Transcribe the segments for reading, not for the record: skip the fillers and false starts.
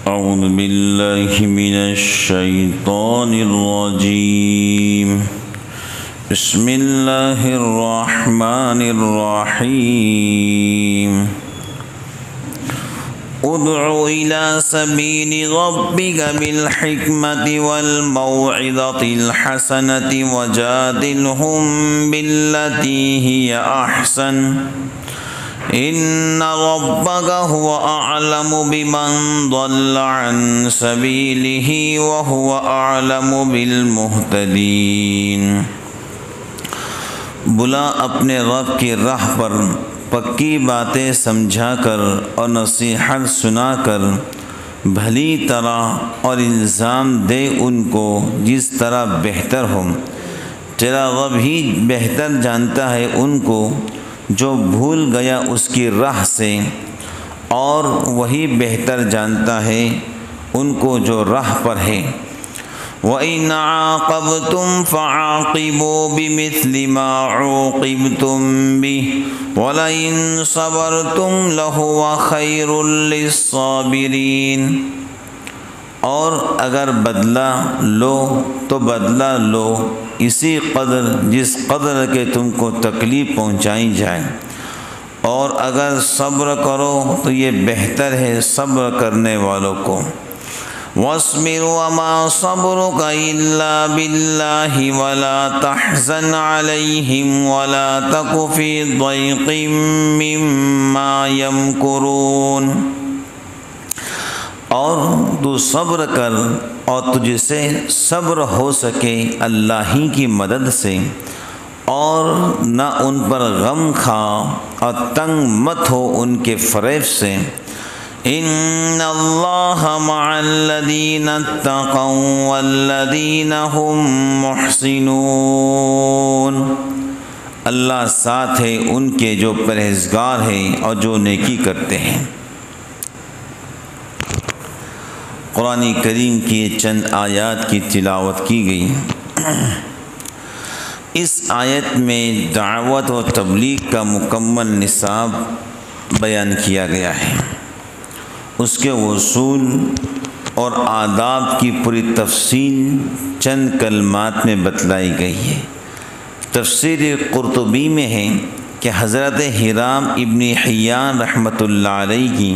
أعوذ بالله من الشيطان الرجيم. بسم الله الرحمن الرحيم. ادع إلى سبيل ربك بالحكمة والموعظة الحسنة وجادلهم بالتي هي أحسن إن ربك هو أعلم بمن ضل عن سبيله وهو أعلم بالمهتدين. بلا اپنے رب کی راہ پر پکی باتیں سمجھا کر اور نصیحت سنا کر بھلی طرح اور الزام دے ان کو جس طرح بہتر ہو. تیرا رب ہی بہتر جانتا ہے ان کو جو بھول گیا اس کی راہ سے، اور وہی بہتر جانتا ہے ان کو جو راہ پر ہے. وَإِنْ عَاقَبْتُمْ فَعَاقِبُوا بِمِثْلِ مَا عُوقِبْتُمْ بِهِ وَلَئِنْ صَبَرْتُمْ لَهُوَ خَيْرٌ لِلصَّابِرِينَ. اور اگر بدلہ لو تو بدلہ لو اسی قدر جس قدر کے تم کو تکلیف پہنچائی جائے، اور اگر صبر کرو تو یہ بہتر ہے صبر کرنے والوں کو. وَاصْبِرْ وَمَا صَبْرُكَ إِلَّا بِاللَّهِ وَلَا تَحْزَنْ عَلَيْهِمْ وَلَا تَكُ فِي ضَيْقٍ مِّمَّا يَمْكُرُونَ. اور تو صبر کر اور تجھ سے صبر ہو سکے اللہ ہی کی مدد سے، اور نہ ان پر غم کھا اور تنگ مت ہو ان کے فریب سے. ان اللہ مع الذین اتقوا والذین هم محسنون. اللہ ساتھ ہے ان کے جو پرہیزگار ہیں اور جو نیکی کرتے ہیں. قرآن کریم کی چند آیات کی تلاوت کی گئی. اس آیت میں دعوت و تبلیغ کا مکمل نصاب بیان کیا گیا ہے، اس کے اصول اور آداب کی پوری تفصیل چند کلمات میں بتلائی گئی ہے. تفسیر قرطبی میں ہے کہ حضرت حرام ابن حیان رحمۃ اللہ علیہ کی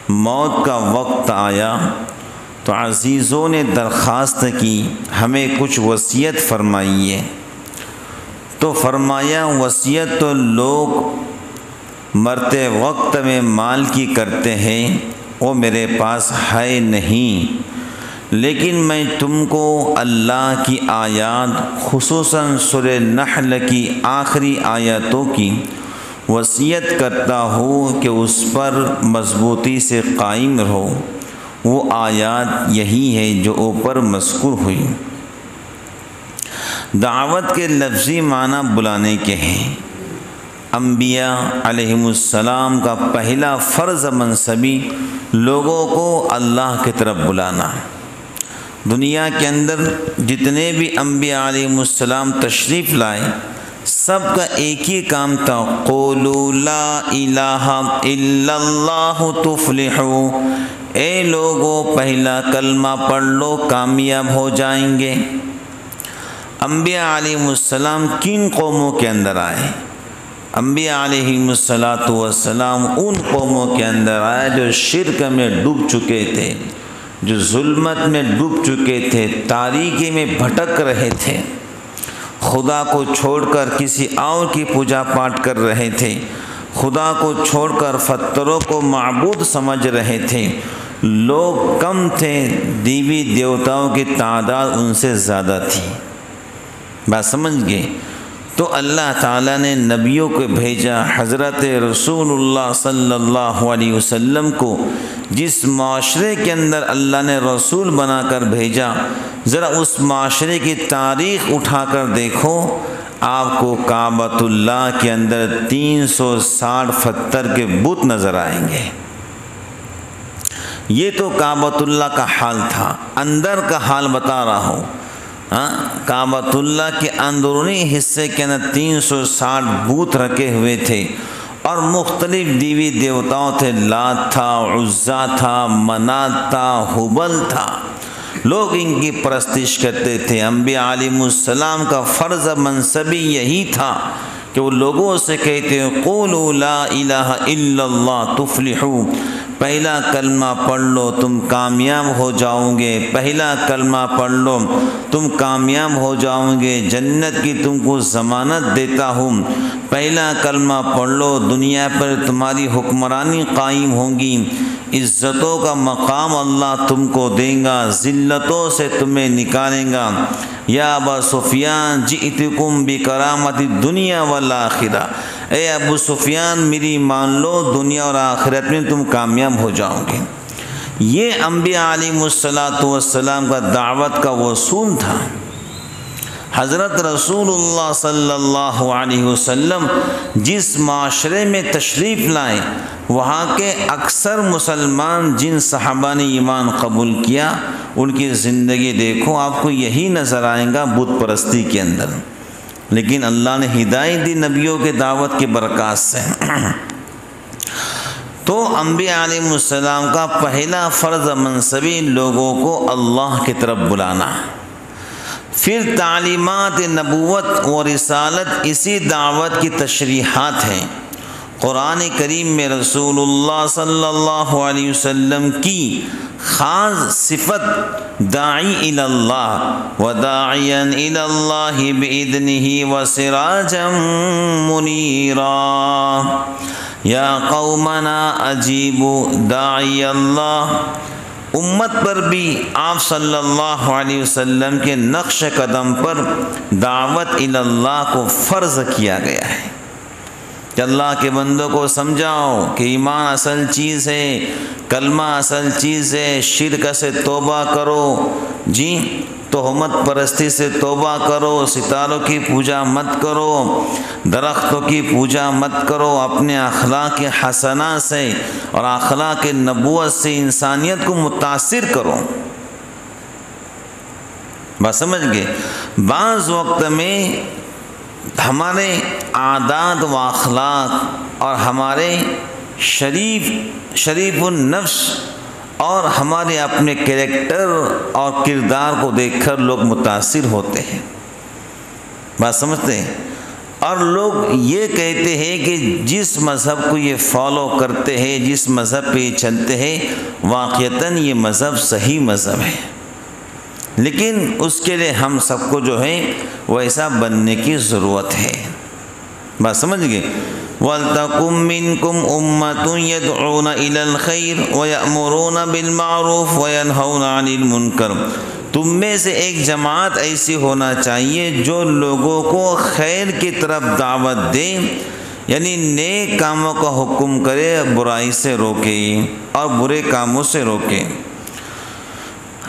موت کا وقت آیا تو عزیزوں نے درخواست کی ہمیں کچھ وصیت فرمائیے. تو فرمایا وصیت تو لوگ مرتے وقت میں مال کی کرتے ہیں، وہ میرے پاس ہے نہیں، لیکن میں تم کو اللہ کی آیات خصوصاً سورہ نحل کی آخری آیاتوں کی وصیت کرتا ہوں کہ اس پر مضبوطی سے قائم رہو. وہ آیات یہی ہے جو اوپر مذکور ہوئی. دعوت کے لفظی معنی بلانے کے ہیں. انبیاء علیہم السلام کا پہلا فرض منصبی لوگوں کو اللہ کی طرف بلانا. دنیا کے اندر جتنے بھی انبیاء علیہم السلام تشریف لائے سب کا ایک ہی کام تھا، قولوا لا الہ الا اللہ تفلحوا. اے لوگوں پہلا کلمہ پڑھ لو کامیاب ہو جائیں گے. انبیاء علیہم السلام کن قوموں کے اندر آئے؟ انبیاء علیہم السلام ان قوموں کے اندر آئے جو شرک میں ڈوب چکے تھے، جو ظلمت میں ڈوب چکے تھے، تاریکی میں بھٹک رہے تھے، خدا کو چھوڑ کر کسی اور کی پوجا پاٹ کر رہے تھے، خدا کو چھوڑ کر پتھروں کو معبود سمجھ رہے تھے. لوگ کم تھے، دیوی دیوتاؤں کی تعداد ان سے زیادہ تھی. بات سمجھ گئے؟ تو اللہ تعالیٰ نے نبیوں کو بھیجا. حضرت رسول اللہ صلی اللہ علیہ وسلم کو جس معاشرے کے اندر اللہ نے رسول بنا کر بھیجا، ذرا اس معاشرے کی تاریخ اٹھا کر دیکھو، آپ کو کعبۃ اللہ کے اندر 360 پتھر کے بت نظر آئیں گے. یہ تو کعبۃ اللہ کا حال تھا. اندر کا حال بتا رہا ہوں. کعبۃ اللہ کے اندرونی حصے کے اندر 360 بت رکھے ہوئے تھے، اور مختلف دیوی دیوتاؤں تھے، لات تھا، عزا تھا، منات تھا، حبل تھا، لوگ ان کی پرستش کرتے تھے۔ انبیاء علیہ السلام کا فرض منصبی یہی تھا کہ وہ لوگوں سے کہتے ہیں قولوا لا الہ الا اللہ تفلحوا، پہلا کلمہ پڑھ لو تم کامیاب ہو جاؤ گے، پہلا کلمہ پڑھ لو تم کامیاب ہو جاؤ گے، جنت کی تم کو ضمانت دیتا ہوں، پہلا کلمہ پڑھ لو دنیا پر تمہاری حکمرانی قائم ہوگی، عزتوں کا مقام اللہ تم کو دے گا، ذلتوں سے تمہیں نکالے گا۔ یا ابا سفیان جئتکم بکرامت الدنیا والآخرہ، اے ابو سفیان میری مان لو، دنیا اور آخرت میں تم کامیاب ہو جاؤ گے۔ یہ انبیاء علیہ السلام کا دعوت کا اصول تھا۔ حضرت رسول اللہ صلی اللہ علیہ وسلم جس معاشرے میں تشریف لائے، وہاں کے اکثر مسلمان جن صحابہ نے ایمان قبول کیا، ان کی زندگی دیکھو آپ کو یہی نظر آئے گا بت پرستی کے اندر، لیکن اللہ نے ہدایت دی نبیوں کے دعوت کی برکات سے۔ تو انبیاء علیہ السلام کا پہلا فرض منصبی لوگوں کو اللہ کی طرف بلانا، پھر تعلیمات نبوت و رسالت اسی دعوت کی تشریحات ہیں۔ قرآن کریم میں رسول اللہ صلی اللہ علیہ وسلم کی خاص صفت داعی الی اللہ وداعیا الی اللہ بإذنہ وسراجا منیرا، یا قومنا اجیبوا داعی اللہ۔ امت پر بھی آپ صلی اللہ علیہ وسلم کے نقش قدم پر دعوت الی اللہ کو فرض کیا گیا ہے کہ اللہ کے بندوں کو سمجھاؤ کہ ایمان اصل چیز ہے، کلمہ اصل چیز ہے، شرک سے توبہ کرو، تہمت پرستی سے توبہ کرو، ستاروں کی پوجا مت کرو، درختوں کی پوجا مت کرو، اپنے اخلاق حسنہ سے اور اخلاق نبوت سے انسانیت کو متاثر کرو۔ بات سمجھ گئے؟ بعض وقت میں ہمارے عادات و اخلاق اور ہمارے شریف النفس اور ہمارے اپنے کریکٹر اور کردار کو دیکھ کر لوگ متاثر ہوتے ہیں، بات سمجھتے ہیں، اور لوگ یہ کہتے ہیں کہ جس مذہب کو یہ فالو کرتے ہیں، جس مذہب پہ یہ چلتے ہیں، واقعتاً یہ مذہب صحیح مذہب ہے، لیکن اس کے لیے ہم سب کو جو ہے ویسا بننے کی ضرورت ہے۔ بات سمجھ گئے؟ وَلْتَكُن مِّنكُمْ أُمَّةٌ يَدْعُونَ إِلَى الْخَيْرِ وَيَأْمُرُونَ بِالْمَعْرُوفِ وَيَنْهَوْنَ عَنِ الْمُنكَرِ، تم میں سے ایک جماعت ایسی ہونا چاہیے جو لوگوں کو خیر کی طرف دعوت دے، یعنی نیک کاموں کا حکم کرے، برائی سے روکے اور برے کاموں سے روکے۔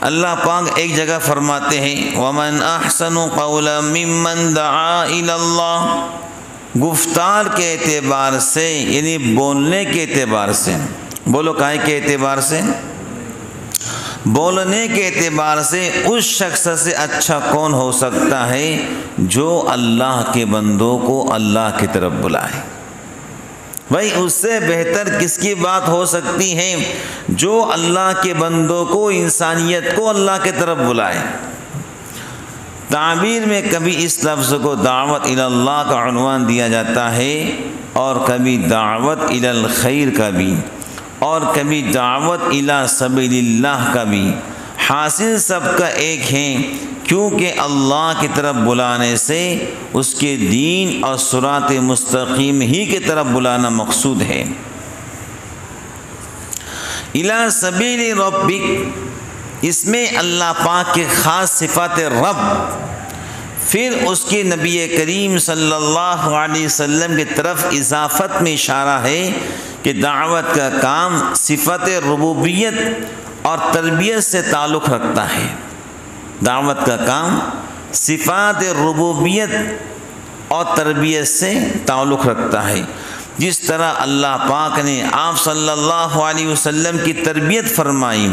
اللہ پاک ایک جگہ فرماتے ہیں وَمَنْ أَحْسَنُ قَوْلًا مِّمَّنْ دَعَا إِلَى اللَّهِ، گفتار کے اعتبار سے یعنی بولنے کے اعتبار سے، بولو کائے کے اعتبار سے، بولنے کے اعتبار سے اس شخص سے اچھا کون ہو سکتا ہے جو اللہ کے بندوں کو اللہ کی طرف بلائے۔ بھائی اس سے بہتر کس کی بات ہو سکتی ہے جو اللہ کے بندوں کو، انسانیت کو اللہ کی طرف بلائے۔ تعبیر میں کبھی اس لفظ کو دعوت الی اللہ کا عنوان دیا جاتا ہے، اور کبھی دعوت الی الخیر کا بھی، اور کبھی دعوت الی سبیل اللہ کا بھی، حاصل سب کا ایک ہے، کیونکہ اللہ کی طرف بلانے سے اس کے دین اور صراط مستقیم ہی کی طرف بلانا مقصود ہے۔ الی سبیل ربک، اس میں اللہ پاک کے خاص صفات رب، پھر اس کے نبی کریم صلی اللہ علیہ وسلم کی طرف اضافت میں اشارہ ہے کہ دعوت کا کام صفت ربوبیت اور تربیت سے تعلق رکھتا ہے۔ دعوت کا کام صفات ربوبیت اور تربیت سے تعلق رکھتا ہے۔ جس طرح اللہ پاک نے آپ صلی اللہ علیہ وسلم کی تربیت فرمائی،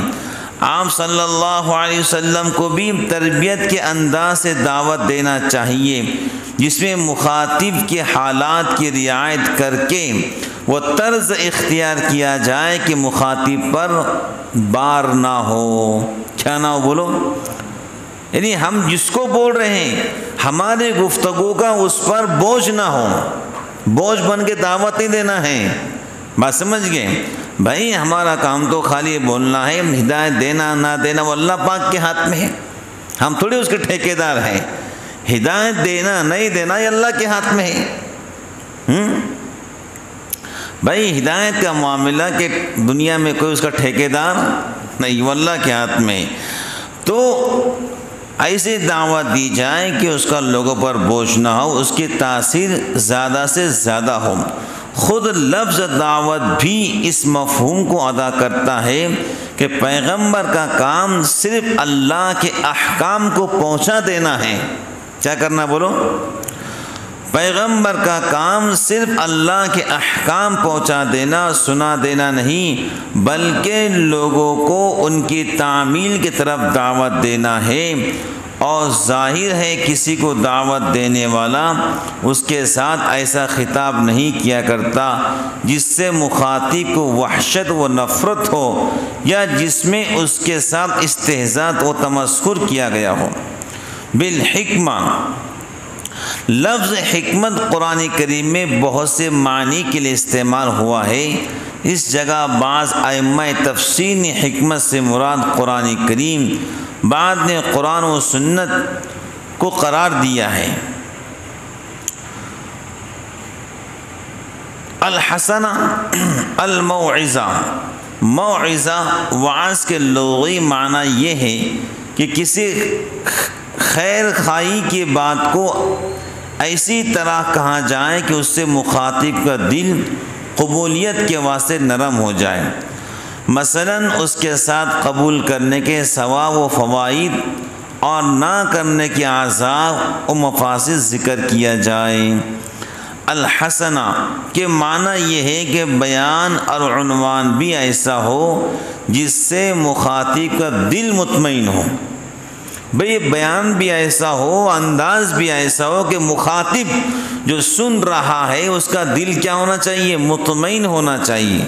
آپ صلی اللہ علیہ وسلم کو بھی تربیت کے انداز سے دعوت دینا چاہیے، جس میں مخاطب کے حالات کی رعایت کر کے وہ طرز اختیار کیا جائے کہ مخاطب پر بار نہ ہو. کیا نہ ہو بولو؟ یعنی ہم جس کو بول رہے ہیں ہماری گفتگو کا اس پر بوجھ نہ ہو، بوجھ بن کے دعوت نہیں دینا ہے. بات سمجھ گئے؟ بھائی ہمارا کام تو خالی بولنا ہے، ہدایت دینا نہ دینا وہ اللہ پاک کے ہاتھ میں ہے، ہم تھوڑی اس کے ٹھیکیدار ہیں. ہدایت دینا نہیں دینا یہ اللہ کے ہاتھ میں ہے. بھائی ہدایت کا معاملہ کہ دنیا میں کوئی اس کا ٹھیکیدار نہیں، وہ اللہ کے ہاتھ میں ہے. تو ایسی دعوت دی جائے کہ اس کا لوگوں پر بوجھ نہ ہو، اس کی تاثیر زیادہ سے زیادہ ہو. خود لفظ دعوت بھی اس مفہوم کو ادا کرتا ہے کہ پیغمبر کا کام صرف اللہ کے احکام کو پہنچا دینا ہے. کیا کرنا بولو؟ پیغمبر کا کام صرف اللہ کے احکام پہنچا دینا، سنا دینا نہیں، بلکہ لوگوں کو ان کی تعمیل کی طرف دعوت دینا ہے. اور ظاہر ہے کسی کو دعوت دینے والا اس کے ساتھ ایسا خطاب نہیں کیا کرتا جس سے مخاطب کو وحشت و نفرت ہو یا جس میں اس کے ساتھ استہزاء و تمسخر کیا گیا ہو. بالحکمہ لفظ حکمت قرآن کریم میں بہت سے معنی کے لیے استعمال ہوا ہے. اس جگہ بعض ائمہ تفسیر نے حکمت سے مراد قرآن کریم، بعد نے قرآن و سنت کو قرار دیا ہے. الحسنہ الموعظہ، موعظہ وعظ کے لغوی معنی یہ ہے کہ کسی خیر خواہی کی بات کو ایسی طرح کہا جائے کہ اس سے مخاطب کا دل قبولیت کے واسطے نرم ہو جائے. مثلاً اس کے ساتھ قبول کرنے کے ثواب و فوائد اور نہ کرنے کے عذاب و مفاسد ذکر کیا جائے. الحسنہ کے معنی یہ ہے کہ بیان اور عنوان بھی ایسا ہو جس سے مخاطب کا دل مطمئن ہو. بھئی بیان بھی ایسا ہو، انداز بھی ایسا ہو کہ مخاطب جو سن رہا ہے اس کا دل کیا ہونا چاہیے؟ مطمئن ہونا چاہیے.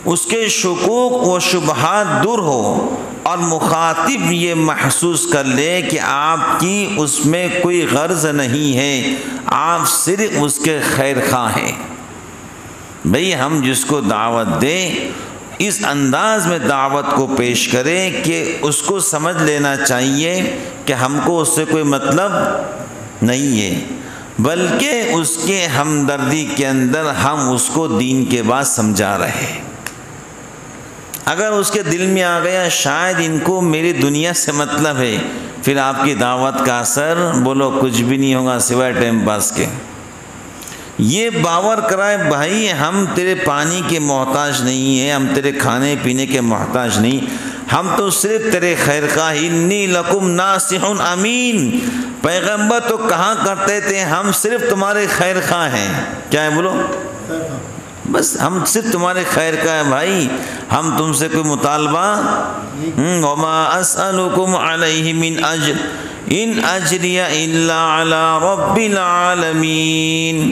اس کے شکوک و شبہات دور ہو اور مخاطب یہ محسوس کر لے کہ آپ کی اس میں کوئی غرض نہیں ہے، آپ صرف اس کے خیر خواہ ہیں. بھئی ہم جس کو دعوت دیں اس انداز میں دعوت کو پیش کریں کہ اس کو سمجھ لینا چاہیے کہ ہم کو اس سے کوئی مطلب نہیں ہے، بلکہ اس کے ہمدردی کے اندر ہم اس کو دین کے بعد سمجھا رہے ہیں. اگر اس کے دل میں آ گیا شاید ان کو میری دنیا سے مطلب ہے، پھر آپ کی دعوت کا اثر بولو کچھ بھی نہیں ہوگا سوائے ٹائم پاس کے. یہ باور کرائے بھائی ہم تیرے پانی کے محتاج نہیں ہیں، ہم تیرے کھانے پینے کے محتاج نہیں، ہم تو صرف تیرے خیر خواہ. انی لکم ناصح امین، پیغمبر تو کہا کرتے تھے ہم صرف تمہارے خیر خواہ ہیں. کیا ہے بولو؟ بس ہم صرف تمہارے خیر کا ہے بھائی، ہم تم سے کوئی مطالبہ وما اسألکم علیہ من اجر ان اجری الا علی رب العالمین.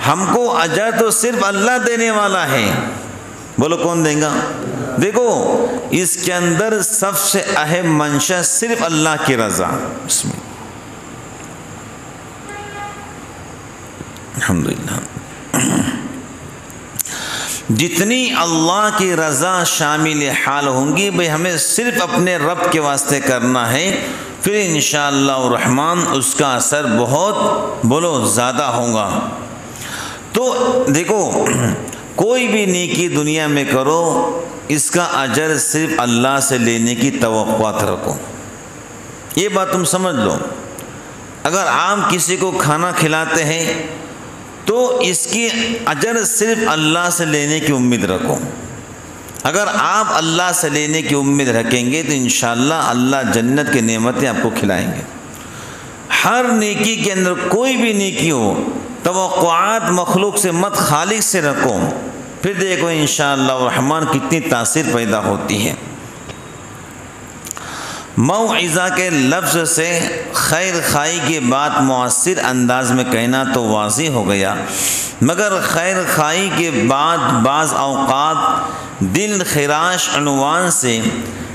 ہم کو اجر تو صرف اللہ دینے والا ہے. بولو کون دیں گا؟ دیکھو اس کے اندر سب سے اہم منشا صرف اللہ کی رضا. بسم اللہ الحمدللہ. جتنی اللہ کی رضا شامل حال ہوں گی بھئی ہمیں صرف اپنے رب کے واسطے کرنا ہے، پھر انشاءاللہ الرحمن اس کا اثر بہت بولو زیادہ ہوگا. تو دیکھو کوئی بھی نیکی دنیا میں کرو اس کا اجر صرف اللہ سے لینے کی توقعات رکھو. یہ بات تم سمجھ لو. اگر آپ کسی کو کھانا کھلاتے ہیں تو اس کی اجر صرف اللہ سے لینے کی امید رکھو. اگر آپ اللہ سے لینے کی امید رکھیں گے تو انشاءاللہ اللہ جنت کے نعمتیں آپ کو کھلائیں گے. ہر نیکی کے اندر کوئی بھی نیکی ہو توقعات مخلوق سے مت خالق سے رکھو، پھر دیکھو انشاءاللہ الرحمن کتنی تاثیر پیدا ہوتی ہے. موعظہ کے لفظ سے خیر خواہی کی بات مؤثر انداز میں کہنا تو واضح ہو گیا، مگر خیر خواہی کے بعد بعض اوقات دل خراش عنوان سے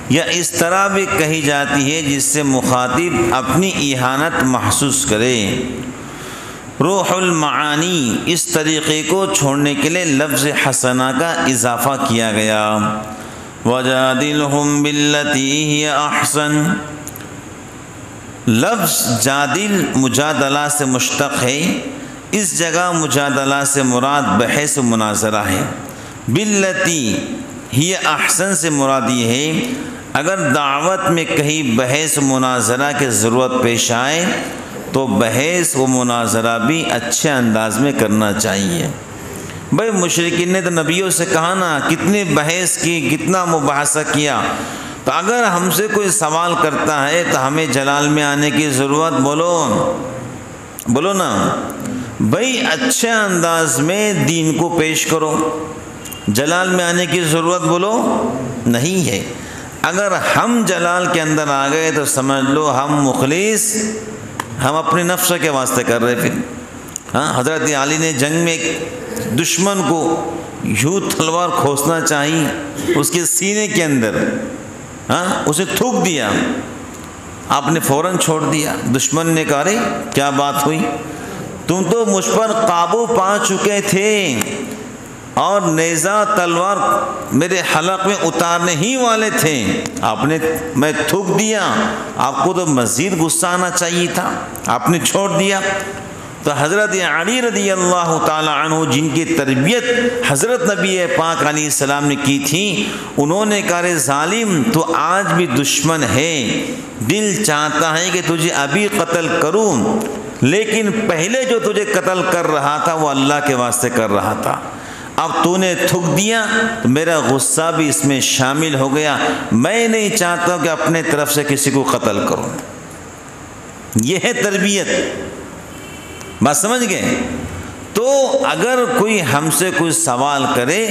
یا اس طرح بھی کہی جاتی ہے جس سے مخاطب اپنی اہانت محسوس کرے۔ روح المعانی اس طریقے کو چھوڑنے کے لیے لفظ حسنہ کا اضافہ کیا گیا۔ وَجَادِلْهُمْ بِالَّتِي هِيَ أَحْسَنُ، لفظ جادل مجادلہ سے مشتق ہے، اس جگہ مجادلہ سے مراد بحث و مناظرہ ہے۔ بالتی ہی احسن سے مراد یہ ہے اگر دعوت میں کہیں بحث و مناظرہ کی ضرورت پیش آئے تو بحث و مناظرہ بھی اچھے انداز میں کرنا چاہیے۔ بھائی مشرکین نے تو نبیوں سے کہا نا، کتنی بحث کی، کتنا مباحثہ کیا، تو اگر ہم سے کوئی سوال کرتا ہے تو ہمیں جلال میں آنے کی ضرورت، بولو نا بھائی، اچھے انداز میں دین کو پیش کرو، جلال میں آنے کی ضرورت بولو نہیں ہے۔ اگر ہم جلال کے اندر آ گئے تو سمجھ لو ہم مخلص، ہم اپنے نفس کے واسطے کر رہے۔ پھر حضرت علی نے جنگ میں ایک دشمن کو یوں تلوار کھوسنا چاہی اس کے سینے کے اندر، اسے تھوک دیا، آپ نے فوراً چھوڑ دیا۔ دشمن نے کہا رے کیا بات ہوئی، تم تو مجھ پر قابو پا چکے تھے اور نیزہ تلوار میرے حلق میں اتارنے ہی والے تھے، آپ نے میں تھوک دیا، آپ کو تو مزید غصہ آنا چاہیے تھا، آپ نے چھوڑ دیا۔ تو حضرت علی رضی اللہ تعالی عنہ جن کی تربیت حضرت نبی پاک علیہ السلام نے کی تھی، انہوں نے کہا رے ظالم تو آج بھی دشمن ہے، دل چاہتا ہے کہ تجھے ابھی قتل کروں، لیکن پہلے جو تجھے قتل کر رہا تھا وہ اللہ کے واسطے کر رہا تھا، اب تو نے تھک دیا تو میرا غصہ بھی اس میں شامل ہو گیا، میں نہیں چاہتا کہ اپنے طرف سے کسی کو قتل کروں۔ یہ ہے تربیت، بات سمجھ گئے؟ تو اگر کوئی ہم سے کوئی سوال کرے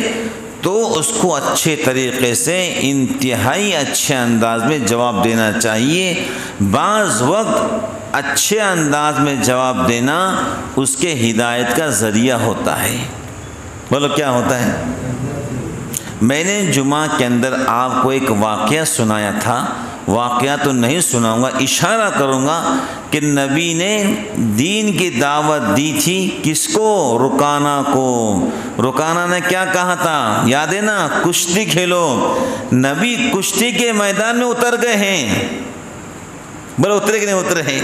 تو اس کو اچھے طریقے سے انتہائی اچھے انداز میں جواب دینا چاہیے۔ بعض وقت اچھے انداز میں جواب دینا اس کے ہدایت کا ذریعہ ہوتا ہے۔ بولو کیا ہوتا ہے؟ میں نے جمعہ کے اندر آپ کو ایک واقعہ سنایا تھا، واقعہ تو نہیں سناؤں گا، اشارہ کروں گا کہ نبی نے دین کی دعوت دی تھی کس کو؟ رکانہ کو۔ رکانہ نے کیا کہا تھا یاد ہے نا؟ کشتی کھیلو۔ نبی کشتی کے میدان میں اتر گئے ہیں، بولے اترے کہ نہیں اترے ہیں؟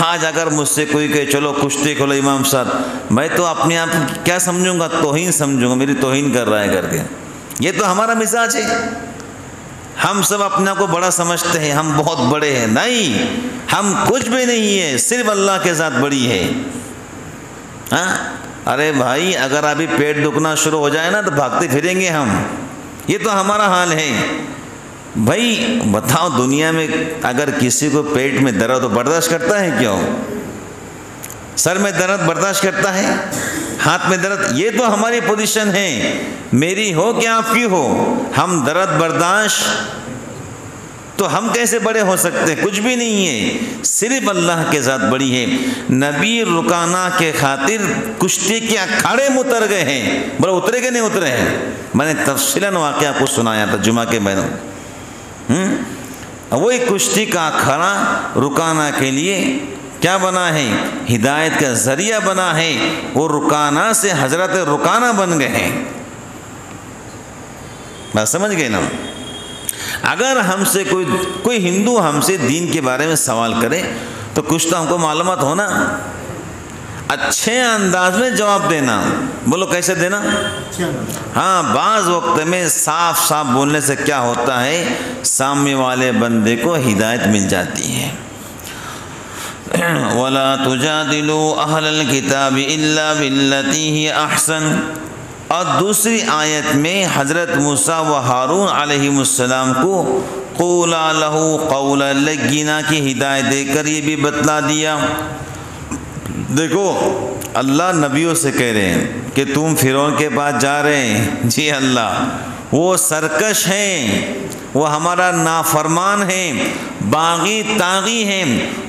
آج اگر مجھ سے کوئی کہے چلو کشتی کھولو امام صاحب، میں تو اپنے آپ کیا سمجھوں گا؟ توہین سمجھوں گا، میری توہین کر رہا ہے کر کے۔ یہ تو ہمارا مزاج ہے، ہم سب اپنے کو بڑا سمجھتے ہیں، ہم بہت بڑے ہیں۔ نہیں، ہم کچھ بھی نہیں ہے، صرف اللہ کے ذات بڑی ہے۔ ارے بھائی اگر ابھی پیٹ دکھنا شروع ہو جائے نا تو بھاگتے پھریں گے ہم، یہ تو ہمارا حال ہے۔ بھائی بتاؤ دنیا میں اگر کسی کو پیٹ میں درد ہو برداشت کرتا ہے کیوں؟ سر میں درد برداشت کرتا ہے، ہاتھ میں درد، یہ تو ہماری پوزیشن ہے، میری ہو کہ آپ کی ہو، ہم درد برداشت، تو ہم کیسے بڑے ہو سکتے ہیں؟ کچھ بھی نہیں ہے، صرف اللہ کے ذات بڑی ہے۔ نبی رکانہ کے خاطر کشتی کے اکھاڑے میں اتر گئے ہیں، بولے اترے کہ نہیں اترے ہیں؟ میں نے تفصیلاً واقعہ کو سنایا تھا جمعہ کے میدان۔ وہی کشتی کا اکھاڑا رکانہ کے لیے کیا بنا ہے؟ ہدایت کا ذریعہ بنا ہے، وہ رکانہ سے حضرت رکانہ بن گئے ہیں۔ بات سمجھ گئے نا؟ اگر ہم سے کوئی ہندو ہم سے دین کے بارے میں سوال کرے تو کچھ تو ہم کو معلومات ہونا، اچھے انداز میں جواب دینا۔ بولو کیسے دینا؟ ہاں، بعض وقت میں صاف صاف بولنے سے کیا ہوتا ہے، سامنے والے بندے کو ہدایت مل جاتی ہے۔ وَلَا تُجَادِلُوا أَهْلَ الْكِتَابِ إِلَّا بِالَّتِي هِيَ أَحْسَنُ، اور دوسری آیت میں حضرت موسیٰ و ہارون علیہ السلام کو قُولَا لَهُ قَوْلًا لَّيِّنًا کی ہدایت دے کر یہ بھی بتلا دیا۔ دیکھو اللہ نبیوں سے کہہ رہے ہیں کہ تم فرعون کے پاس جا رہے ہیں، جی اللہ وہ سرکش ہیں، وہ ہمارا نافرمان ہے، باغی طاغی ہیں،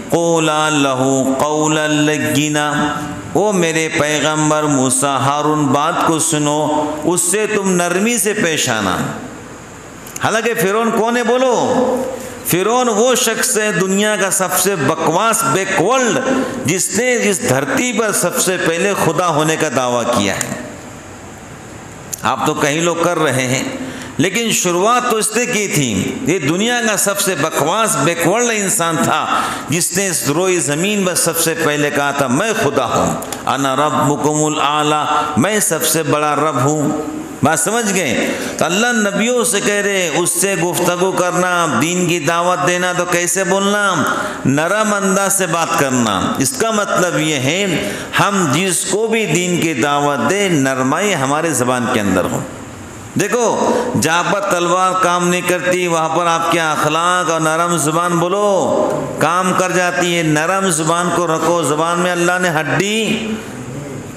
قولا لہو قولا لینا، او میرے پیغمبر موسیٰ ہارون بات کو سنو، اس سے تم نرمی سے پیش آنا۔ حالانکہ فرعون کون ہے بولو؟ فرعون وہ شخص ہے دنیا کا سب سے بکواس بیک ورلڈ، جس نے اس دھرتی پر سب سے پہلے خدا ہونے کا دعویٰ کیا ہے۔ آپ تو کئی لوگ کر رہے ہیں، لیکن شروعات تو اس نے کی تھی۔ یہ دنیا کا سب سے بکواس بیک ورلڈ انسان تھا جس نے اس روئی زمین پر سب سے پہلے کہا تھا میں خدا ہوں، انا ربکم الاعلی، میں سب سے بڑا رب ہوں۔ بات سمجھ گئے؟ تو اللہ نبیوں سے کہہ رہے اس سے گفتگو کرنا، دین کی دعوت دینا تو کیسے بولنا؟ نرم انداز سے بات کرنا۔ اس کا مطلب یہ ہے ہم جس کو بھی دین کی دعوت دیں، نرمائی ہمارے زبان کے اندر ہو۔ دیکھو جہاں پر تلوار کام نہیں کرتی وہاں پر آپ کے اخلاق اور نرم زبان بولو کام کر جاتی ہے۔ نرم زبان کو رکھو۔ زبان میں اللہ نے ہڈی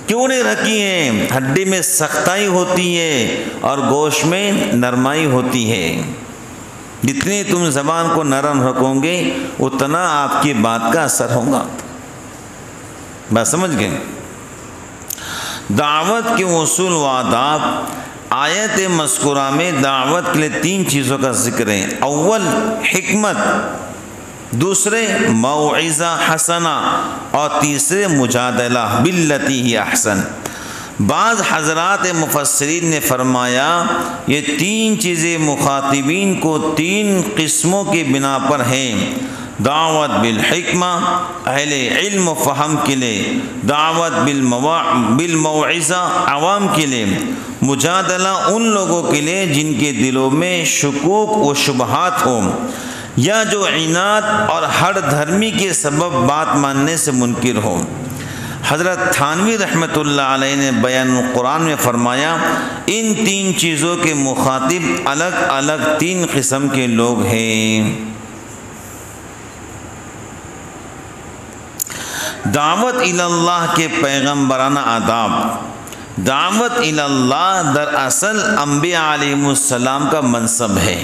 کیوں نہیں رکھی ہے؟ ہڈی میں سختائی ہوتی ہے اور گوشت میں نرمائی ہوتی ہے۔ جتنی تم زبان کو نرم رکھو گے اتنا آپ کی بات کا اثر ہوگا۔ بات سمجھ گئے؟ دعوت کے اصول و آداب آیت مذکورہ میں دعوت کے لیے 3 چیزوں کا ذکر ہے۔ اول حکمت، دوسرے موعظہ حسنہ اور تیسرے مجادلہ باللتی ہی احسن۔ بعض حضرات مفسرین نے فرمایا یہ 3 چیزیں مخاطبین کو 3 قسموں کی بنا پر ہیں۔ دعوت بالحکمہ اہل علم و فہم کے لیے، دعوت بالموعظہ عوام کے لیے، مجادلہ ان لوگوں کے لیے جن کے دلوں میں شکوک و شبہات ہوں یا جو عناد اور ہر دھرمی کے سبب بات ماننے سے منکر ہو۔ حضرت تھانوی رحمۃ اللہ علیہ نے بیان قرآن میں فرمایا ان 3 چیزوں کے مخاطب الگ الگ 3 قسم کے لوگ ہیں۔ دعوت اللہ کے پیغمبرانہ آداب۔ دعوت اللہ دراصل انبیاء علیہ السلام کا منصب ہے۔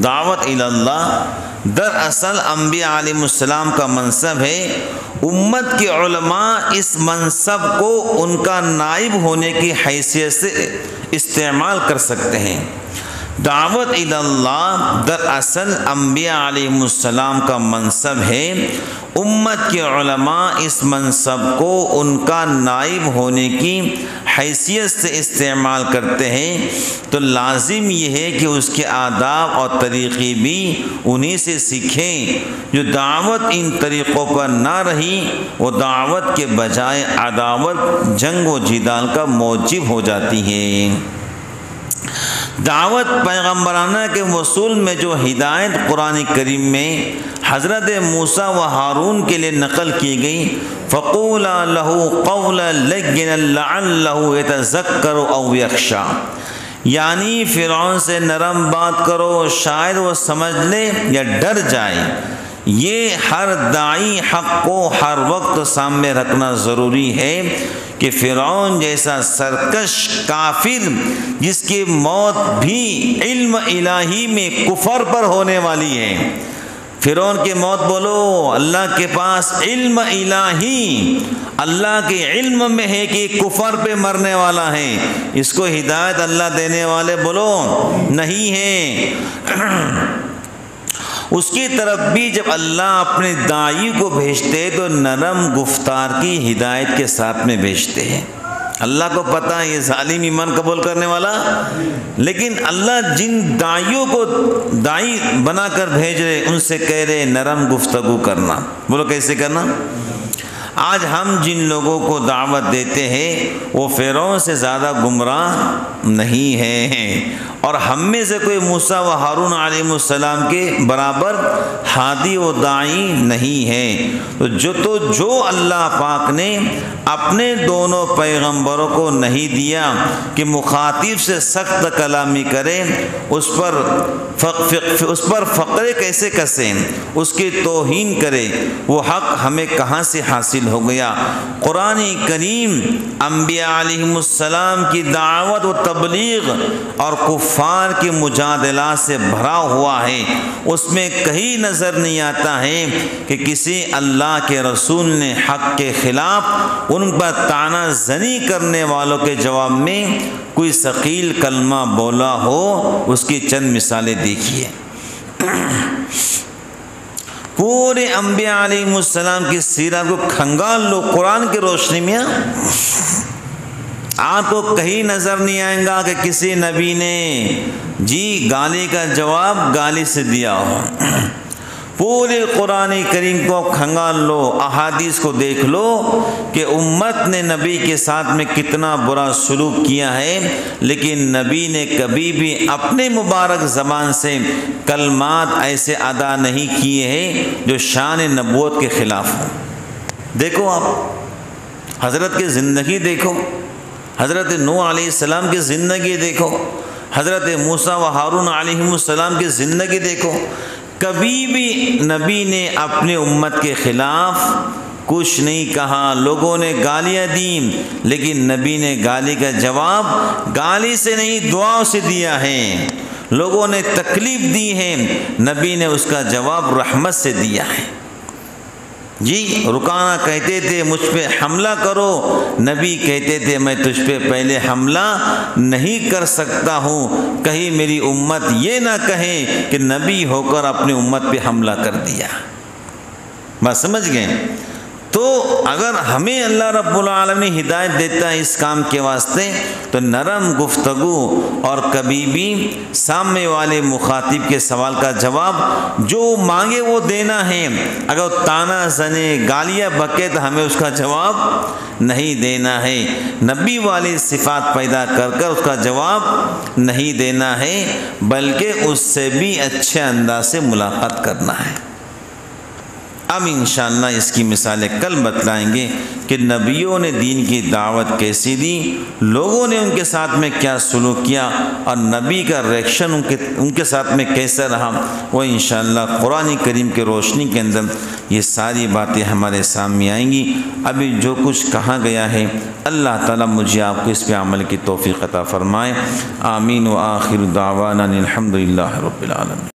دعوت اللہ دراصل انبیاء علیہ السلام کا منصب ہے۔ امت کے علماء اس منصب کو ان کا نائب ہونے کی حیثیت سے استعمال کر سکتے ہیں۔ دعوت اللہ دراصل انبیاء علیہ السلام کا منصب ہے۔ امت کے علماء اس منصب کو ان کا نائب ہونے کی حیثیت سے استعمال کرتے ہیں، تو لازم یہ ہے کہ اس کے آداب اور طریقے بھی انہی سے سیکھیں۔ جو دعوت ان طریقوں پر نہ رہی وہ دعوت کے بجائے عداوت، جنگ و جدال کا موجب ہو جاتی ہے۔ دعوت پیغمبرانہ کے وصول میں جو ہدایت قرآن کریم میں حضرت موسیٰ و ہارون کے لیے نقل کی گئی، فَقُولَا لَهُ قَوْلًا لَيِّنًا لَعَلَّهُ يَتَذَكَّرُ أَوْ يَخْشَىٰ، یعنی فرعون سے نرم بات کرو شاید وہ سمجھ لے یا ڈر جائے۔ یہ ہر داعی حق کو ہر وقت سامنے رکھنا ضروری ہے کہ فرعون جیسا سرکش کافر جس کی موت بھی علم الہی میں کفر پر ہونے والی ہے، فرعون کی موت بولو اللہ کے پاس علم الہی، اللہ کے علم میں ہے کہ کفر پہ مرنے والا ہے، اس کو ہدایت اللہ دینے والے بولو نہیں ہے۔ اس کی طرف بھی جب اللہ اپنے داعی کو بھیجتے تو نرم گفتار کی ہدایت کے ساتھ میں بھیجتے ہیں۔ اللہ کو پتہ ہے یہ ظالم ایمان قبول کرنے والا، لیکن اللہ جن داعیوں کو داعی بنا کر بھیج رہے ان سے کہہ رہے نرم گفتگو کرنا۔ بولو کیسے کرنا؟ آج ہم جن لوگوں کو دعوت دیتے ہیں وہ فرعون سے زیادہ گمراہ نہیں ہیں، اور ہم میں سے کوئی موسیٰ و ہارون علیہ السلام کے برابر ہادی و داعی نہیں ہے۔ تو جو اللہ پاک نے اپنے دونوں پیغمبروں کو نہیں دیا کہ مخاطب سے سخت کلامی کرے، اس پر فقرے کیسے کسیں، اس کی توہین کرے، وہ حق ہمیں کہاں سے حاصل ہو گیا؟ قرآن کریم انبیاء علیہ السلام کی دعوت و تبلیغ اور کفار کفار کی مجادلات سے بھرا ہوا ہے، اس میں کہیں نظر نہیں آتا ہے کہ کسی اللہ کے رسول نے حق کے خلاف ان پر طعنہ زنی کرنے والوں کے جواب میں کوئی ثقیل کلمہ بولا ہو۔ اس کی چند مثالیں دیکھیے۔ پورے انبیاء علیہ السلام کی سیرت کو کھنگال لو قرآن کی روشنی میں، آپ کو کہیں نظر نہیں آئے گا کہ کسی نبی نے گالی کا جواب گالی سے دیا ہو۔ پورے قرآن کریم کو کھنگال لو، احادیث کو دیکھ لو کہ امت نے نبی کے ساتھ میں کتنا برا سلوک کیا ہے، لیکن نبی نے کبھی بھی اپنے مبارک زبان سے کلمات ایسے ادا نہیں کیے ہیں جو شان نبوت کے خلاف ہوں۔ دیکھو آپ حضرت کی زندگی دیکھو، حضرت نوح علیہ السلام کی زندگی دیکھو، حضرت موسیٰ و ہارون علیہ السلام کی زندگی دیکھو، کبھی بھی نبی نے اپنے امت کے خلاف کچھ نہیں کہا۔ لوگوں نے گالیاں دیں لیکن نبی نے گالی کا جواب گالی سے نہیں دعاؤں سے دیا ہے۔ لوگوں نے تکلیف دی ہے، نبی نے اس کا جواب رحمت سے دیا ہے۔ رکانا کہتے تھے مجھ پہ حملہ کرو، نبی کہتے تھے میں تجھ پہ پہلے حملہ نہیں کر سکتا ہوں، کہیں میری امت یہ نہ کہے کہ نبی ہو کر اپنی امت پہ حملہ کر دیا۔ بات سمجھ گئے؟ تو اگر ہمیں اللہ رب العالمین ہدایت دیتا ہے اس کام کے واسطے تو نرم گفتگو اور کبھی بھی سامنے والے مخاطب کے سوال کا جواب جو مانگے وہ دینا ہے۔ اگر طعنہ زنے گالیاں بکے تو ہمیں اس کا جواب نہیں دینا ہے، نبی والی صفات پیدا کر کر اس کا جواب نہیں دینا ہے، بلکہ اس سے بھی اچھے انداز سے ملاقات کرنا ہے۔ اب انشاءاللہ اس کی مثالیں کل بتلائیں گے کہ نبیوں نے دین کی دعوت کیسی دی، لوگوں نے ان کے ساتھ میں کیا سلوک کیا اور نبی کا ریئیکشن ان کے ساتھ میں کیسا رہا۔ وہ انشاءاللہ قرآن کریم کی روشنی کے اندر یہ ساری باتیں ہمارے سامنے آئیں گی۔ ابھی جو کچھ کہا گیا ہے اللہ تعالیٰ مجھے آپ کو اس پہ عمل کی توفیق عطا فرمائے۔ آمین و آخر دعوانا الحمدللہ رب العالمین۔